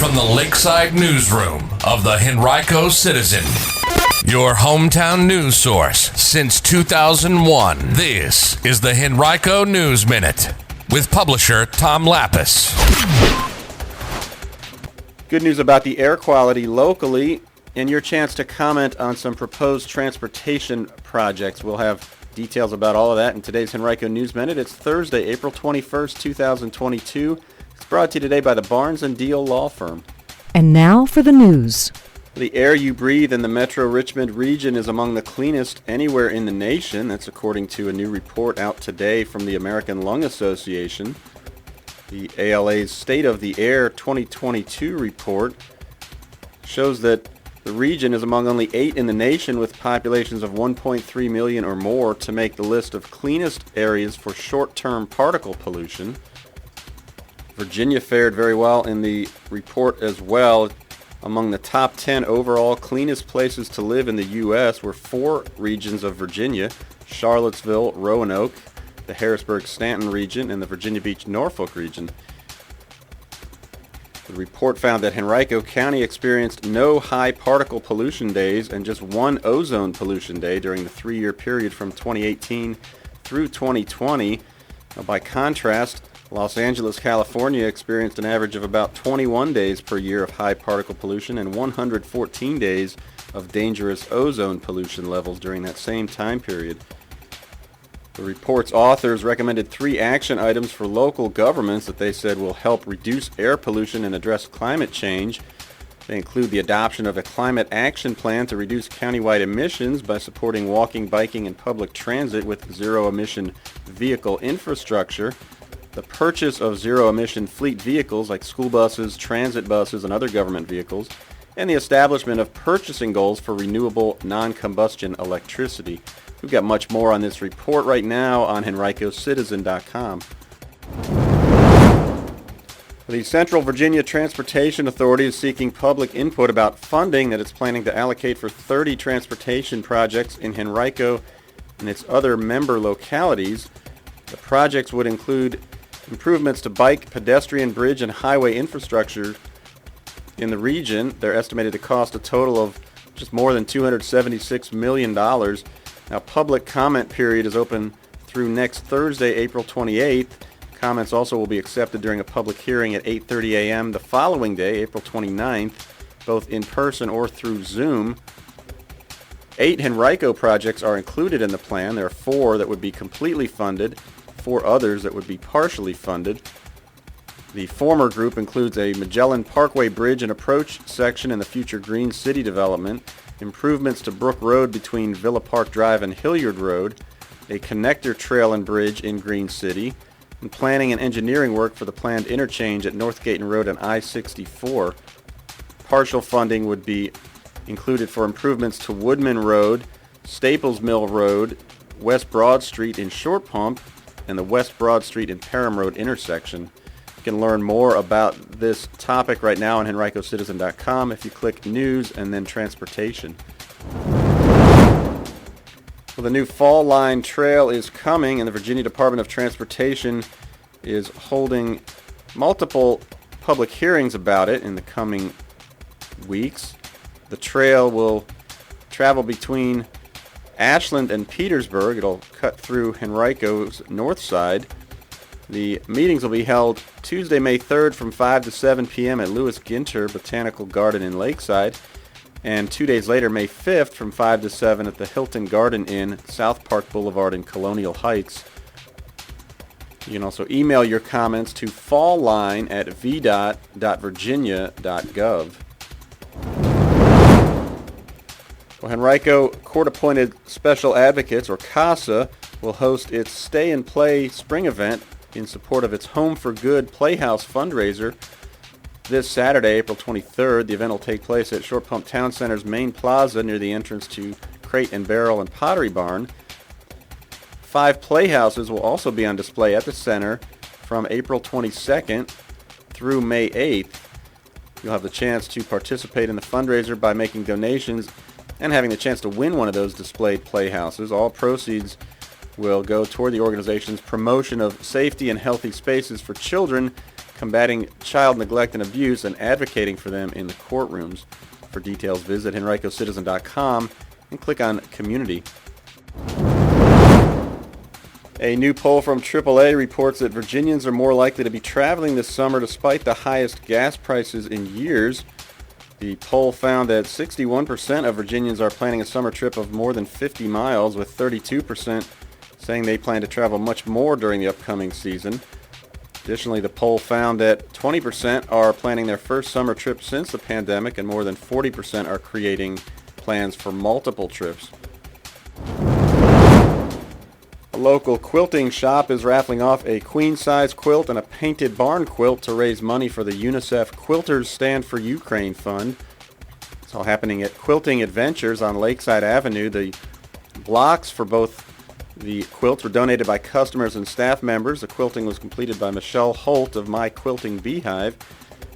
from the Lakeside newsroom of the Henrico Citizen, your hometown news source since 2001. This is the Henrico News Minute with publisher Tom Lapis. Good news about the air quality locally and your chance to comment on some proposed transportation projects. We'll have details about all of that in today's Henrico News Minute. It's Thursday, April 21st, 2022. It's brought to you today by the Barnes & Deal Law Firm. And now for the news. The air you breathe in the Metro Richmond region is among the cleanest anywhere in the nation. That's according to a new report out today from the American Lung Association. The ALA's State of the Air 2022 report shows that the region is among only 8 in the nation with populations of 1.3 million or more to make the list of cleanest areas for short-term particle pollution. Virginia fared very well in the report as well. Among the top 10 overall cleanest places to live in the U.S. were 4 regions of Virginia: Charlottesville, Roanoke, the Harrisburg-Stanton region, and the Virginia Beach-Norfolk region. The report found that Henrico County experienced no high particle pollution days and just 1 ozone pollution day during the 3-year period from 2018 through 2020. Now, by contrast, Los Angeles, California experienced an average of about 21 days per year of high particle pollution and 114 days of dangerous ozone pollution levels during that same time period. The report's authors recommended 3 action items for local governments that they said will help reduce air pollution and address climate change. They include the adoption of a climate action plan to reduce countywide emissions by supporting walking, biking, and public transit with zero-emission vehicle infrastructure, the purchase of zero-emission fleet vehicles like school buses, transit buses, and other government vehicles, and the establishment of purchasing goals for renewable non-combustion electricity. We've got much more on this report right now on henricocitizen.com. The Central Virginia Transportation Authority is seeking public input about funding that it's planning to allocate for 30 transportation projects in Henrico and its other member localities. The projects would include improvements to bike, pedestrian, bridge, and highway infrastructure in the region. They're estimated to cost a total of just more than $276 million. Now, public comment period is open through next Thursday, April 28th. Comments also will be accepted during a public hearing at 8:30 a.m. the following day, April 29th, both in person or through Zoom. 8 Henrico projects are included in the plan. There are 4 that would be completely funded, 4 others that would be partially funded. The former group includes a Magellan Parkway Bridge and Approach section in the future Green City development, improvements to Brook Road between Villa Park Drive and Hilliard Road, a connector trail and bridge in Green City, and planning and engineering work for the planned interchange at North Gayton Road and I-64. Partial funding would be included for improvements to Woodman Road, Staples Mill Road, West Broad Street in Short Pump, and the West Broad Street and Parham Road intersection. You can learn more about this topic right now on henricocitizen.com if you click News and then Transportation. Well, the new Fall Line Trail is coming, and the Virginia Department of Transportation is holding multiple public hearings about it in the coming weeks. The trail will travel between Ashland and Petersburg. It'll cut through Henrico's north side. The meetings will be held Tuesday, May 3rd from 5 to 7 p.m. at Lewis Ginter Botanical Garden in Lakeside, and 2 days later, May 5th, from 5 to 7 at the Hilton Garden Inn, South Park Boulevard in Colonial Heights. You can also email your comments to falline@vdot.virginia.gov. Well, Henrico Court-Appointed Special Advocates, or CASA, will host its Stay and Play spring event in support of its Home for Good Playhouse fundraiser this Saturday, April 23rd. The event will take place at Short Pump Town Center's main plaza near the entrance to Crate and Barrel and Pottery Barn. 5 playhouses will also be on display at the center from April 22nd through May 8th. You'll have the chance to participate in the fundraiser by making donations and having the chance to win one of those displayed playhouses. All proceeds will go toward the organization's promotion of safety and healthy spaces for children combating child neglect and abuse and advocating for them in the courtrooms. For details, visit henricocitizen.com and click on Community. A new poll from AAA reports that Virginians are more likely to be traveling this summer despite the highest gas prices in years. The poll found that 61% of Virginians are planning a summer trip of more than 50 miles, with 32% saying they plan to travel much more during the upcoming season. Additionally, the poll found that 20% are planning their first summer trip since the pandemic, and more than 40% are creating plans for multiple trips. A local quilting shop is raffling off a queen-size quilt and a painted barn quilt to raise money for the UNICEF Quilters Stand for Ukraine Fund. It's all happening at Quilting Adventures on Lakeside Avenue. The blocks for both the quilts were donated by customers and staff members. The quilting was completed by Michelle Holt of My Quilting Beehive.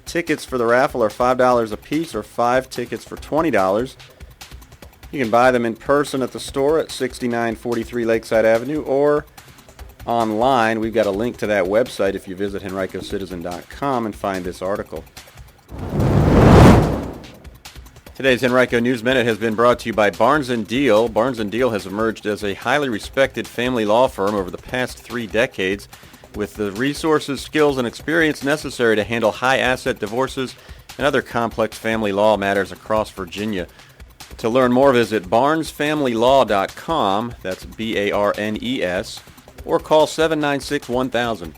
Tickets for the raffle are $5 a piece, or 5 tickets for $20. You can buy them in person at the store at 6943 Lakeside Avenue or online. We've got a link to that website if you visit henricocitizen.com and find this article. Today's Henrico News Minute has been brought to you by Barnes & Deal. Barnes & Deal has emerged as a highly respected family law firm over the past 3 decades with the resources, skills, and experience necessary to handle high-asset divorces and other complex family law matters across Virginia. To learn more, visit barnesfamilylaw.com, that's BARNES, or call 796-1000.